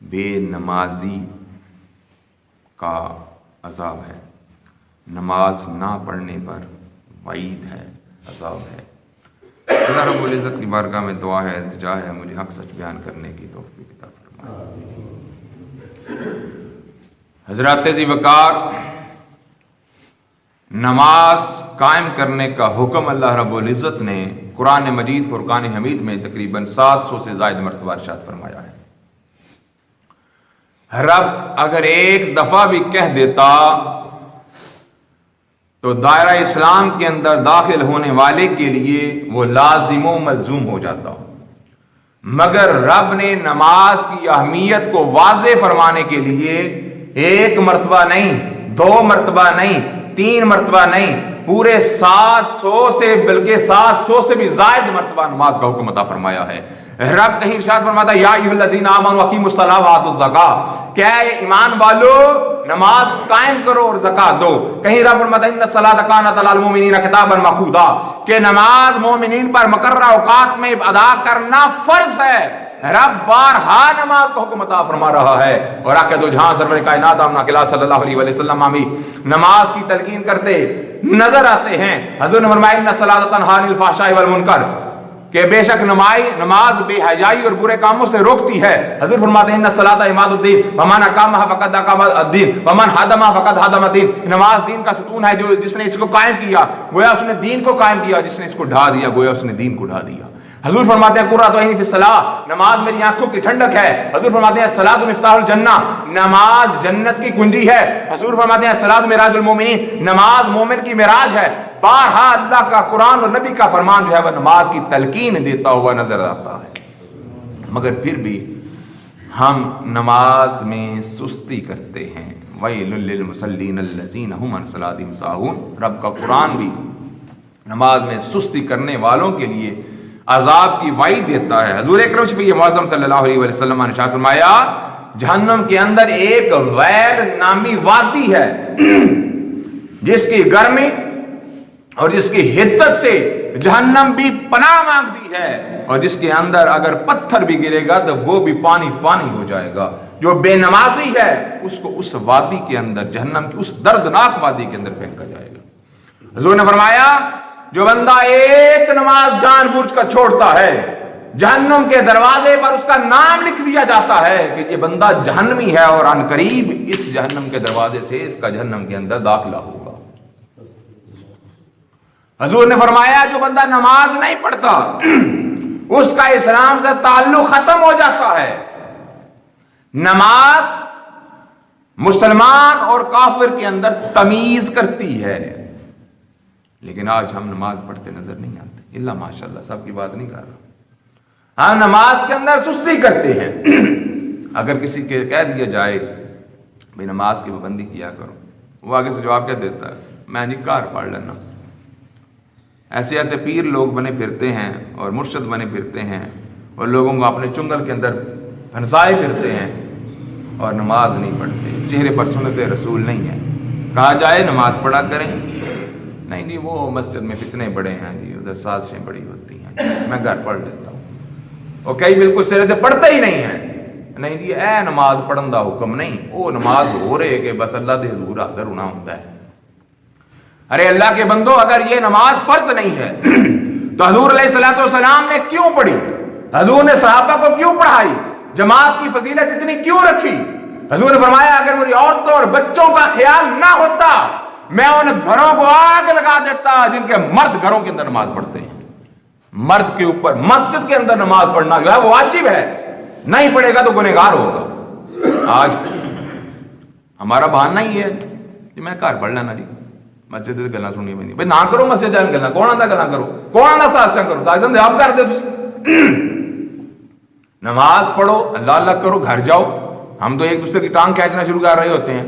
بے نمازی کا عذاب ہے، نماز نہ پڑھنے پر وعید ہے، عذاب ہے۔ اللہ رب العزت کی بارگاہ میں دعا ہے، التجا ہے، مجھے حق سچ بیان کرنے کی توفیق عطا فرمائے۔ حضرات ذی وقار، نماز قائم کرنے کا حکم اللہ رب العزت نے قرآن مجید فرقان حمید میں تقریباً 700 سے زائد مرتبہ ارشاد فرمایا ہے۔ رب اگر ایک دفعہ بھی کہہ دیتا تو دائرہ اسلام کے اندر داخل ہونے والے کے لیے وہ لازم و ملزوم ہو جاتا، مگر رب نے نماز کی اہمیت کو واضح فرمانے کے لیے ایک مرتبہ نہیں، 2 مرتبہ نہیں، 3 مرتبہ نہیں، پورے 700 سے بلکہ 700 سے بھی زائد مرتبہ نماز کا حکم عطا فرمایا ہے۔ رب کہیں ارشاد فرماتا ہے یا ایھا الذین آمنوا اقیموا الصلاۃ وآتوا الزکاۃ، کہ اے ایمان والو نماز قائم کرو اور زکات دو۔ کہیں رب فرماتا ہے ان الصلاۃ کانت علی المؤمنین کتابا موقوتا، کہ نماز مومنین پر مقررہ اوقات میں ادا کرنا فرض ہے۔ رب بارہا نماز کا حکم عطا فرما رہا ہے، اور آقا دو جہاں سرور کائنات آمنا قلعہ صلی اللہ علیہ وسلم بھی نماز کی تلقین کرتے نظر آتے ہیں۔ حضور نے فرمایا ان الصلاۃ تنہی عن الفحشاء والمنکر، کہ بے شک نماز بے حیائی اور برے کاموں سے روکتی ہے۔ حضور فرماتے ہیں ان الصلاۃ عماد الدین ومن اقامها فقد اقام الدین ومن هدمها فقد هدم الدین، نماز دین کا ستون ہے، جو جس نے اس کو قائم کیا گویا اس نے دین کو قائم کیا، جس نے اس کو ڈھا دیا گویا اس نے دین کو ڈھا دیا۔ حضور فرماتے ہیں قرۃ عینی فی الصلاۃ، نماز میری آنکھوں کی ٹھنڈک ہے۔ حضور فرماتے ہیں الصلاۃ مفتاح الجنہ، نماز جنت کی کنجی ہے۔ حضور فرماتے ہیں الصلاۃ معراج المومنین، نماز مومن کی معراج ہے۔ بارہا اللہ کا قرآن اور نبی کا فرمان جو ہے وہ نماز کی تلقین دیتا ہوا نظر آتا ہے، مگر پھر بھی ہم نماز میں سستی کرتے ہیں۔ ویل للمصلین الذین هم عن صلاتهم ساہون، رب کا قرآن بھی نماز میں سستی کرنے والوں کے لیے عذاب کی وعید دیتا ہے۔ حضور اکرم شفیع معظم صلی اللہ علیہ وسلم نے ارشاد فرمایا جہنم کے اندر ایک ویل نامی وادی ہے جس کی گرمی اور جس کی حدت سے جہنم بھی پناہ مانگتی ہے، اور جس کے اندر اگر پتھر بھی گرے گا تو وہ بھی پانی پانی ہو جائے گا۔ جو بے نمازی ہے اس کو اس وادی کے اندر، جہنم کی اس دردناک وادی کے اندر پھینکا جائے گا۔ حضور نے فرمایا جو بندہ ایک نماز جان بوجھ کر چھوڑتا ہے، جہنم کے دروازے پر اس کا نام لکھ دیا جاتا ہے کہ یہ بندہ جہنمی ہے، اور عن قریب اس جہنم کے دروازے سے اس کا جہنم کے اندر داخلہ ہوگا۔ حضور نے فرمایا جو بندہ نماز نہیں پڑھتا اس کا اسلام سے تعلق ختم ہو جاتا ہے۔ نماز مسلمان اور کافر کے اندر تمیز کرتی ہے، لیکن آج ہم نماز پڑھتے نظر نہیں آتے، اللہ ماشاءاللہ، سب کی بات نہیں کر رہا، ہم نماز کے اندر سستی کرتے ہیں۔ اگر کسی کے کہہ دیا جائے بھئی نماز کی پابندی کیا کرو، وہ آگے سے جواب کیا دیتا ہے، میں نہیں کار پڑھ لینا۔ ایسے ایسے پیر لوگ بنے پھرتے ہیں اور مرشد بنے پھرتے ہیں اور لوگوں کو اپنے چنگل کے اندر پھنسائے پھرتے ہیں اور نماز نہیں پڑھتے، چہرے پر سنت رسول نہیں ہے۔ کہا جائے نماز پڑھا کریں، نہیں جی وہ مسجد میں فتنے بڑے ہیں جی، ادھر سازشیں بڑی ہوتی ہیں، میں گھر پڑھ لیتا ہوں۔ اور کئی بالکل سرے سے پڑھتے ہی نہیں ہیں، نہیں جی اے نماز پڑھن دا حکم نہیں، وہ نماز ہو رہے کہ بس اللہ دے حضور حاضر ہونا ہوتا ہے۔ ارے اللہ کے بندو، اگر یہ نماز فرض نہیں ہے تو حضور علیہ الصلوۃ والسلام نے کیوں پڑھی؟ حضور نے صحابہ کو کیوں پڑھائی؟ جماعت کی فضیلت اتنی کیوں رکھی؟ حضور نے فرمایا اگر میری عورتوں اور بچوں کا خیال نہ ہوتا میں ان گھروں کو آگ لگا دیتا جن کے مرد گھروں کے اندر نماز پڑھتے ہیں۔ مرد کے اوپر مسجد کے اندر نماز پڑھنا جو ہے وہ واجب ہے، نہیں پڑھے گا تو گنہگار ہوگا۔ آج ہمارا بہانہ ہی ہے کہ میں گھر پڑھ لینا جی، مسجد سے گلاں سننی پیندی، بھائی نہ کرو مسجد جان گلاں، کون آندا گلاں کرو، کون آندا سازشاں کرو، سازشاں تے آپ کر دے تسی۔ نماز پڑھو، اللہ اللہ کرو، گھر جاؤ۔ ہم تو ایک دوسرے کی ٹانگ کھینچنا شروع کر رہے ہوتے ہیں،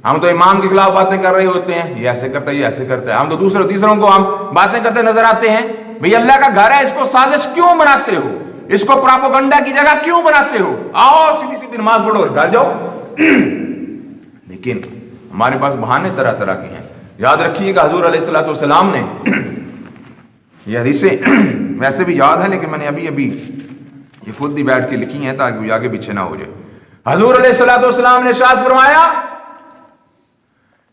ہم تو امام کے خلاف باتیں کر رہے ہوتے ہیں، یہ ایسے کرتا ہے یہ ایسے کرتا ہے، ہم تو تیسروں کو ہم باتیں کرتے نظر آتے ہیں۔ بھئی اللہ کا گھر ہے، اس کو سازش کیوں بناتے ہو؟ اس کو پراپوگنڈا کی جگہ کیوں بناتے ہو؟ آؤ سیدھی سیدھی نماز پڑھو اور گھر جاؤ۔ لیکن ہمارے پاس بہانے طرح طرح کے ہیں۔ یاد رکھیے کہ حضور علیہ الصلوۃ والسلام نے یہ حدیثیں ویسے بھی یاد ہے، لیکن میں نے ابھی یہ خود بھی بیٹھ کے لکھی ہیں تاکہ وہ آگے پیچھے نہ ہو جائے۔ حضور علیہ الصلوۃ والسلام نے ارشاد فرمایا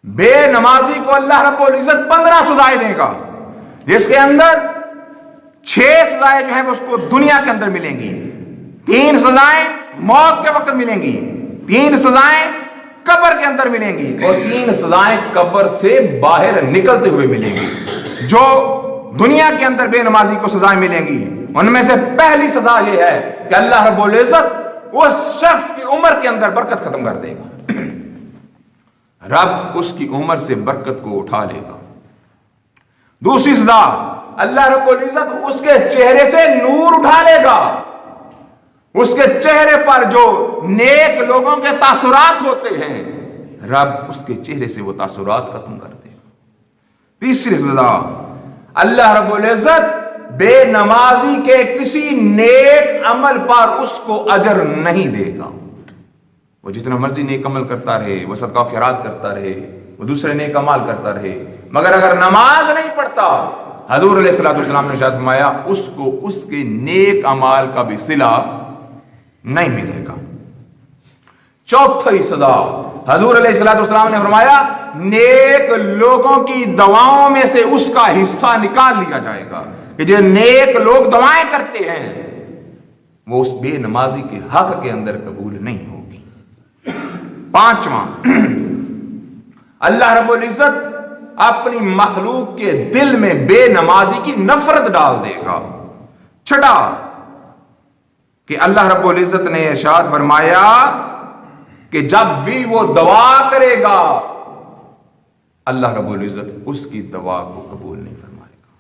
بے نمازی کو اللہ رب العزت 15 سزائیں دے گا، جس کے اندر 6 سزائیں جو ہیں وہ اس کو دنیا کے اندر ملیں گی، 3 سزائیں موت کے وقت ملیں گی، 3 سزائیں قبر کے اندر ملیں گی، اور 3 سزائیں قبر سے باہر نکلتے ہوئے ملیں گی۔ جو دنیا کے اندر بے نمازی کو سزائیں ملیں گی ان میں سے پہلی سزا یہ ہے کہ اللہ رب العزت اس شخص کی عمر کے اندر برکت ختم کر دے گا، رب اس کی عمر سے برکت کو اٹھا لے گا۔ دوسری سزا، اللہ رب العزت اس کے چہرے سے نور اٹھا لے گا، اس کے چہرے پر جو نیک لوگوں کے تاثرات ہوتے ہیں رب اس کے چہرے سے وہ تاثرات ختم کر دے گا۔ تیسری سزا، اللہ رب العزت بے نمازی کے کسی نیک عمل پر اس کو اجر نہیں دے گا۔ وہ جتنا مرضی نیک عمل کرتا رہے، وہ صدقہ و خیرات کرتا رہے، وہ دوسرے نیک عمل کرتا رہے، مگر اگر نماز نہیں پڑھتا، حضور علیہ الصلوۃ والسلام نے ارشاد فرمایا اس کو اس کے نیک اعمال کا بھی صلہ نہیں ملے گا۔ چوتھی سزا، حضور علیہ الصلوۃ والسلام نے فرمایا نیک لوگوں کی دعاؤں میں سے اس کا حصہ نکال لیا جائے گا، کہ جو نیک لوگ دعائیں کرتے ہیں وہ اس بے نمازی کے حق کے اندر قبول نہیں ہوگی۔ پانچواں، اللہ رب العزت اپنی مخلوق کے دل میں بے نمازی کی نفرت ڈال دے گا۔ چھٹا کہ اللہ رب العزت نے ارشاد فرمایا کہ جب بھی وہ دعا کرے گا اللہ رب العزت اس کی دعا کو قبول نہیں فرمائے گا۔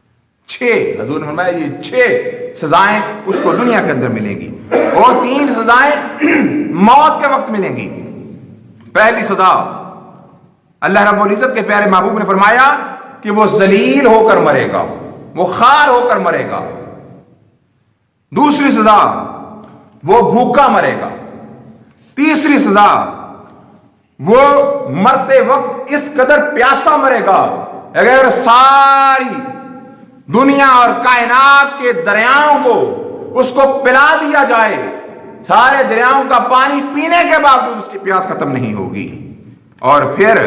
6 حضور نے فرمایا یہ 6 سزائیں اس کو دنیا کے اندر ملیں گی، اور 3 سزائیں موت کے وقت ملیں گی۔ پہلی سزا، اللہ رب العزت کے پیارے محبوب نے فرمایا کہ وہ ذلیل ہو کر مرے گا، وہ خوار ہو کر مرے گا۔ دوسری سزا، وہ بھوکا مرے گا۔ تیسری سزا، وہ مرتے وقت اس قدر پیاسا مرے گا اگر ساری دنیا اور کائنات کے دریاؤں کو اس کو پلا دیا جائے، سارے دریاؤں کا پانی پینے کے باوجود اس کی پیاس ختم نہیں ہوگی۔ اور پھر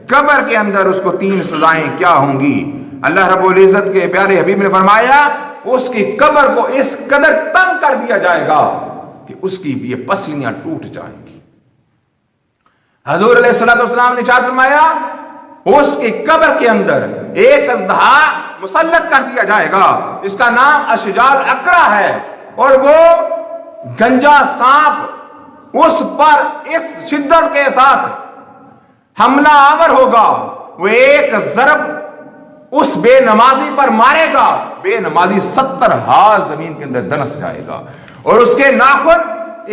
قبر کے اندر اس کو 3 سزائیں کیا ہوں گی؟ اللہ رب العزت کے پیارے حبیب نے فرمایا اس کی قبر کو اس قدر تنگ کر دیا جائے گا کہ اس کی یہ پسلیاں ٹوٹ جائیں گی۔ حضور علیہ الصلوۃ والسلام نے ارشاد فرمایا اس کی قبر کے اندر ایک اژدہا مسلط کر دیا جائے گا، اس کا نام اشجال اقرا ہے، اور وہ گنجا سانپ اس پر اس شدت کے ساتھ حملہ آور ہوگا، وہ ایک ضرب اس بے نمازی پر مارے گا، بے نمازی 70 ہاتھ زمین کے اندر دنس جائے گا، اور اس کے ناخن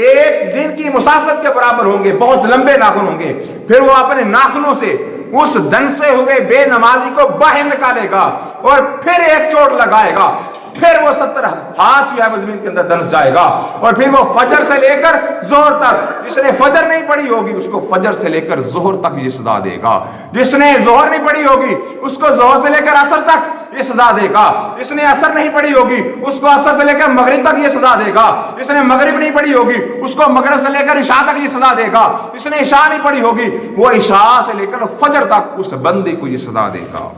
ایک دن کی مسافت کے برابر ہوں گے، بہت لمبے ناخن ہوں گے۔ پھر وہ اپنے ناخنوں سے اس دنسے ہوئے بے نمازی کو باہر نکالے گا اور پھر ایک چوٹ لگائے گا، پھر وہ 70 ہاتھ جو ہے وہ زمین کے اندر دنس جائے گا، اور پھر وہ فجر سے لے کر ظہر تک، جس نے فجر نہیں پڑھی ہوگی اس کو فجر سے لے کر ظہر تک یہ سزا دے گا، جس نے ظہر نہیں پڑھی ہوگی اس کو ظہر سے لے کر عصر تک یہ سزا دے گا، جس نے عصر نہیں پڑھی ہوگی اس کو عصر سے لے کر مغرب تک یہ سزا دے گا، جس نے مغرب نہیں پڑھی ہوگی اس کو مغرب سے لے کر عشاء تک یہ سزا دے گا، جس نے عشاء نہیں پڑھی ہوگی وہ عشاء سے لے کر فجر تک اس بندے کو یہ سزا دے گا۔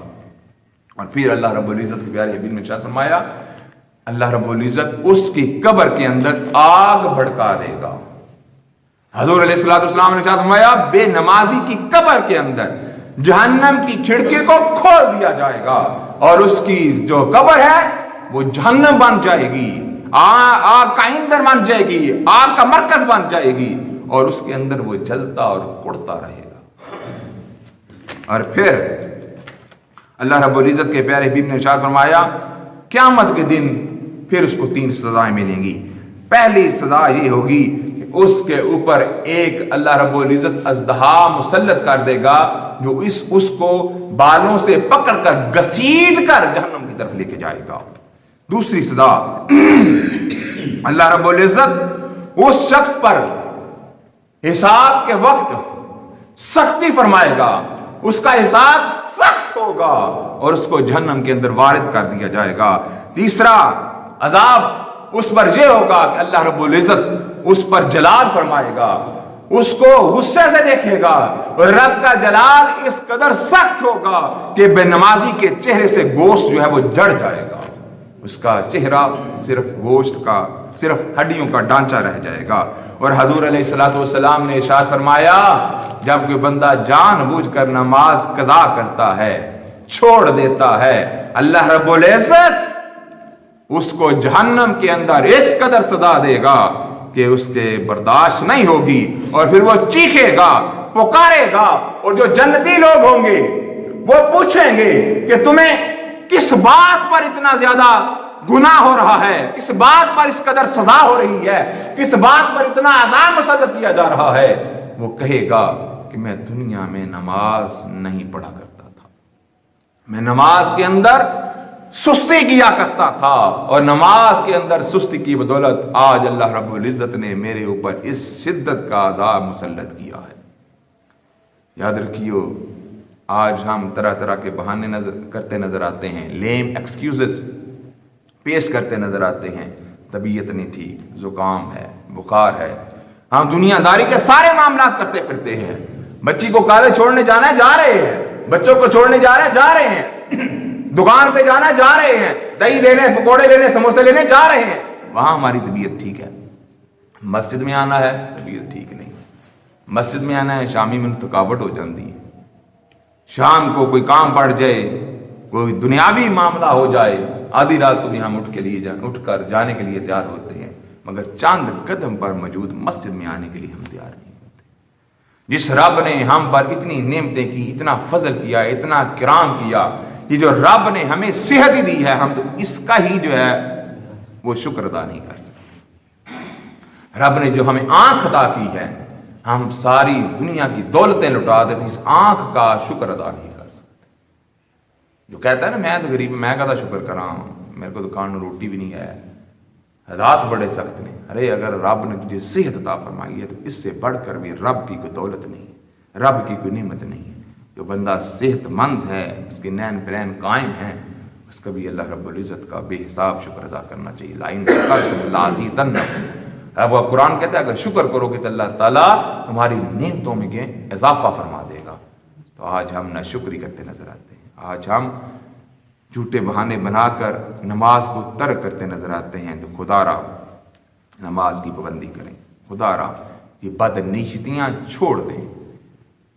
اور پھر اللہ رب العزت کے پیارے حبیب نے ارشاد فرمایا اللہ رب العزت اس کی قبر کے اندر آگ بھڑکا دے گا۔ حضور علیہ الصلوۃ والسلام نے ارشاد فرمایا بے نمازی کی قبر کے اندر جہنم کی کھڑکی کو کھول دیا جائے گا، اور اس کی جو قبر ہے وہ جہنم بن جائے گی، آگ کا ایندھن بن جائے گی، آگ کا مرکز بن جائے گی، اور اس کے اندر وہ جلتا اور کڑتا رہے گا۔ اور پھر اللہ رب العزت کے پیارے حبیب نے ارشاد فرمایا قیامت کے دن پھر اس کو 3 سزائیں ملیں گی۔ پہلی سزا یہ ہوگی کہ اس کے اوپر ایک اللہ رب العزت اژدہا مسلط کر دے گا جو اس کو بالوں سے پکڑ کر گھسیٹ کر جہنم کی طرف لے کے جائے گا۔ دوسری سزا اللہ رب العزت اس شخص پر حساب کے وقت سختی فرمائے گا، اس کا حساب سخت ہوگا اور اس کو جہنم کے اندر وارد کر دیا جائے گا۔ تیسرا عذاب اس پر یہ ہوگا کہ اللہ رب العزت اس پر جلال فرمائے گا، اس کو غصے سے دیکھے گا، اور رب کا جلال اس قدر سخت ہوگا کہ بے نمازی کے چہرے سے گوشت جو ہے وہ جڑ جائے گا، اس کا چہرہ صرف گوشت کا، صرف ہڈیوں کا ڈھانچہ رہ جائے گا۔ اور حضور علیہ الصلوۃ والسلام نے ارشاد فرمایا، جب کوئی بندہ جان بوجھ کر نماز قضا کرتا ہے، چھوڑ دیتا ہے، اللہ رب العزت اس کو جہنم کے اندر اس قدر سزا دے گا کہ اس کے برداشت نہیں ہوگی، اور پھر وہ چیخے گا، پکارے گا، اور جو جنتی لوگ ہوں گے وہ پوچھیں گے کہ تمہیں کس بات پر اتنا زیادہ گناہ ہو رہا ہے، کس بات پر اس قدر سزا ہو رہی ہے، کس بات پر اتنا عذاب مسلط کیا جا رہا ہے؟ وہ کہے گا کہ میں دنیا میں نماز نہیں پڑھا کرتا تھا، میں نماز کے اندر سستی کیا کرتا تھا، اور نماز کے اندر سستی کی بدولت آج اللہ رب العزت نے میرے اوپر اس شدت کا عذاب مسلط کیا ہے۔ یاد رکھیو، آج ہم طرح طرح کے بہانے کرتے نظر آتے ہیں، لیم ایکسکیوزز پیش کرتے نظر آتے ہیں، طبیعت نہیں ٹھیک، زکام ہے، بخار ہے، ہم دنیا داری کے سارے معاملات کرتے پھرتے ہیں۔ بچی کو کالج چھوڑنے جانا ہے، جا رہے ہیں، بچوں کو چھوڑنے جا رہے ہیں، دکان پہ جانا ہے، جا رہے ہیں، دہی لینے، پکوڑے لینے، سموسے لینے جا رہے ہیں، وہاں ہماری طبیعت ٹھیک ہے۔ مسجد میں آنا ہے، طبیعت ٹھیک نہیں، مسجد میں آنا ہے، شامی میں تھکاوٹ ہو جاتی ہے، شام کو کوئی کام پڑ جائے، کوئی دنیاوی معاملہ ہو جائے، آدھی رات کو بھی ہم اٹھ کر جانے کے لیے تیار ہوتے ہیں، مگر چاند قدم پر موجود مسجد میں آنے کے لیے ہم تیار نہیں ہوتے۔ جس رب نے ہم پر اتنی نعمتیں کی، اتنا فضل کیا، اتنا کرام کیا، یہ جو رب نے ہمیں صحت ہی دی ہے، ہم تو اس کا ہی جو ہے وہ شکر ادا نہیں کر سکتے۔ رب نے جو ہمیں آنکھ عطا کی ہے، ہم ساری دنیا کی دولتیں لٹا دیتے، اس آنکھ کا شکر ادا نہیں کر سکتے۔ جو کہتا ہے نا میں تو غریب، میں کہتا شکر کراں، میرے کو دکان میں روٹی بھی نہیں ہے، حالات بڑے سخت نے۔ ارے اگر رب نے تجھے صحت عطا فرمائی ہے تو اس سے بڑھ کر بھی رب کی کوئی دولت نہیں ہے، رب کی کوئی نعمت نہیں ہے۔ جو بندہ صحت مند ہے، اس کے نین برین قائم ہیں، اس کا بھی اللہ رب العزت کا بے حساب شکر ادا کرنا چاہیے۔ لائن اب وہ قرآن کہتا ہے اگر شکر کرو گے تو اللہ تعالیٰ تمہاری نعمتوں میں اضافہ فرما دے گا۔ تو آج ہم نہ شکری کرتے نظر آتے ہیں، آج ہم جھوٹے بہانے بنا کر نماز کو ترک کرتے نظر آتے ہیں۔ تو خدا را نماز کی پابندی کریں، خدا را یہ بد نیتیاں چھوڑ دیں۔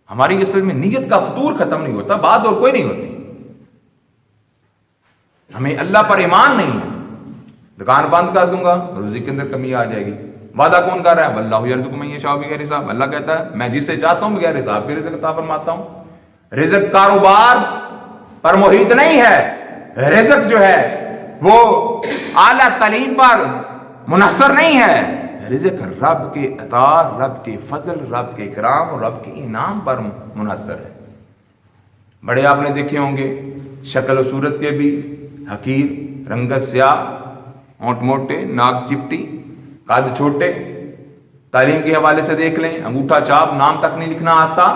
ہماری اصل میں نیت کا فطور ختم نہیں ہوتا، بات اور کوئی نہیں ہوتی۔ ہمیں اللہ پر ایمان نہیں ہے، دکان بند کر دوں گا، روزی کے اندر کمی آ جائے گی۔ وعدہ کون کر رہا ہے؟ واللہ یرزق من یشاء بغیر حساب۔ اللہ کہتا ہے میں جسے چاہتا ہوں بغیر حساب کے رزق عطا فرماتا ہوں۔ رزق کاروبار پر محیط نہیں ہے، رزق جو ہے وہ اعلیٰ تعلیم پر منحصر نہیں ہے، رزق رب کے عطا، رب کے فضل، رب کے کرام اور رب کے انعام پر منحصر ہے۔ بڑے آپ نے دیکھے ہوں گے، شکل و صورت کے بھی حقیر، رنگت سیاہ، ہونٹ موٹے، ناک چپٹی، قد چھوٹے، تعلیم کے حوالے سے دیکھ لیں، انگوٹھا چاپ، نام تک نہیں لکھنا آتا،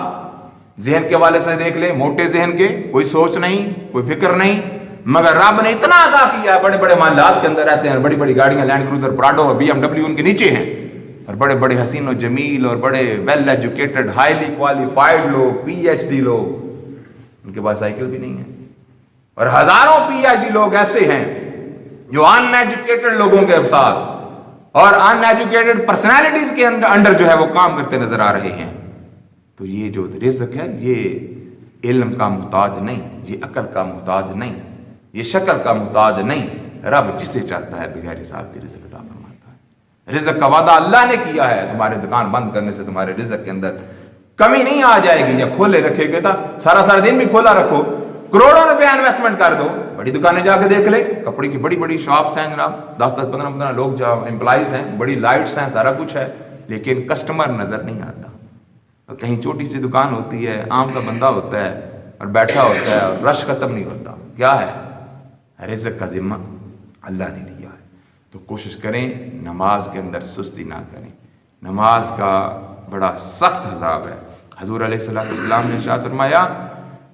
ذہن کے حوالے سے دیکھ لیں، موٹے ذہن کے، کوئی سوچ نہیں، کوئی فکر نہیں، مگر رب نے اتنا عطا کیا ہے، بڑے بڑے محلات کے اندر رہتے ہیں، بڑی بڑی گاڑیاں، land cruiser, Prado, B M W ان کے نیچے ہیں، اور بڑے بڑے حسین و جمیل اور بڑے ویل ایجوکیٹڈ، ہائیلی کوالیفائڈ لوگ، پی ایچ ڈی لوگ، ان کے پاس سائیکل بھی نہیں ہے، اور ہزاروں پی ایچ ڈی لوگ ایسے ہیں جو ان ایجوکیٹڈ لوگوں کے ساتھ اور ان ایجوکیٹڈ پرسنالٹیز کے انڈر جو ہے وہ کام کرتے نظر آ رہے ہیں۔ تو یہ جو رزق ہے یہ علم کا محتاج نہیں، یہ عقل کا محتاج نہیں، یہ شکل کا محتاج نہیں، رب جسے چاہتا ہے بغیر حساب کے رزق عطا فرماتا ہے۔ رزق کا وعدہ اللہ نے کیا ہے، تمہارے دکان بند کرنے سے تمہارے رزق کے اندر کمی نہیں آ جائے گی۔ جب کھولے رکھے گے تو سارا دن بھی کھولا رکھو، کروڑوں روپے انویسٹمنٹ کر دو، بڑی دکانیں جا کے دیکھ لے، کپڑے کی بڑی بڑی شاپس ہیں جناب، 10 15 لوگ جو امپلائیز ہیں، بڑی لائٹس ہیں، سارا کچھ ہے، لیکن کسٹمر نظر نہیں آتا۔ کہیں چھوٹی سی دکان ہوتی ہے، عام سا بندہ ہوتا ہے اور بیٹھا ہوتا ہے اور رش ختم نہیں ہوتا۔ کیا ہے؟ رزق کا ذمہ اللہ نے لیا ہے۔ تو کوشش کریں نماز کے اندر سستی نہ کریں، نماز کا بڑا سخت عذاب ہے۔ حضور علیہ السلام نے ارشاد فرمایا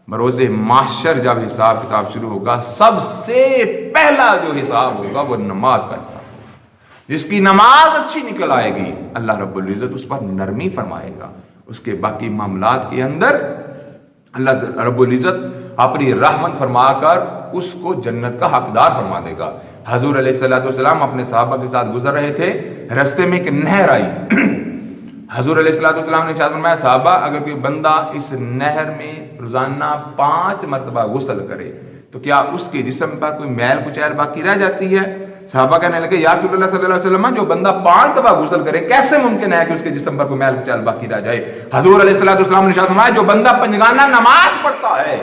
بروز محشر جب حساب کتاب شروع ہوگا، سب سے پہلا جو حساب ہوگا وہ نماز کا حساب ہوگا۔ جس کی نماز اچھی نکل آئے گی اللہ رب العزت اس پر نرمی فرمائے گا، اس کے باقی معاملات کے اندر اللہ رب العزت اپنی رحمت فرما کر اس کو جنت کا حقدار فرما دے گا۔ حضور علیہ السلام اپنے صحابہ کے ساتھ گزر رہے تھے، رستے میں ایک نہر آئی۔ حضور علیہ السلام نے ارشاد فرمایا صحابہ اگر کوئی بندہ اس نہر میں روزانہ 5 مرتبہ غسل کرے تو کیا اس کے جسم پر کوئی میل کچیل باقی رہ جاتی ہے؟ صحابہ کہنے لگے یا رسول اللہ صلی اللہ علیہ وسلم جو بندہ 5 دفعہ غسل کرے کیسے ممکن ہے کہ اس کے جسم پر کوئی میل کچیل باقی رہ جائے؟ حضور علیہ السلام نے ارشاد فرمایا جو بندہ پنجگانہ نماز پڑھتا ہے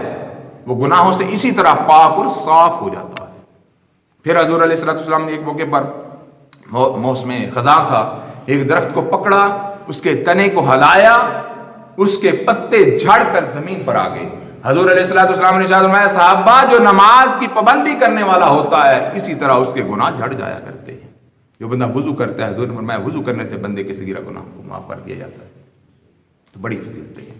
وہ گناہوں سے اسی طرح پاک اور صاف ہو جاتا ہے۔ پھر حضور علیہ السلام نے ایک موقع پر موسم خزاں تھا، ایک درخت کو پکڑا، اس کے تنے کو ہلایا، اس کے پتے جھڑ کر زمین پر آ گئے۔ حضور علیہ السلام نے ارشاد فرمایا صحابہ جو نماز کی پابندی کرنے والا ہوتا ہے اسی طرح اس کے گناہ جھڑ جایا کرتے ہیں۔ جو بندہ وضو کرتا ہے حضور نے فرمایا وضو کرنے سے بندے کے صغیرہ گناہ کو معاف کر دیا جاتا ہے۔ تو بڑی فضیلت ہے۔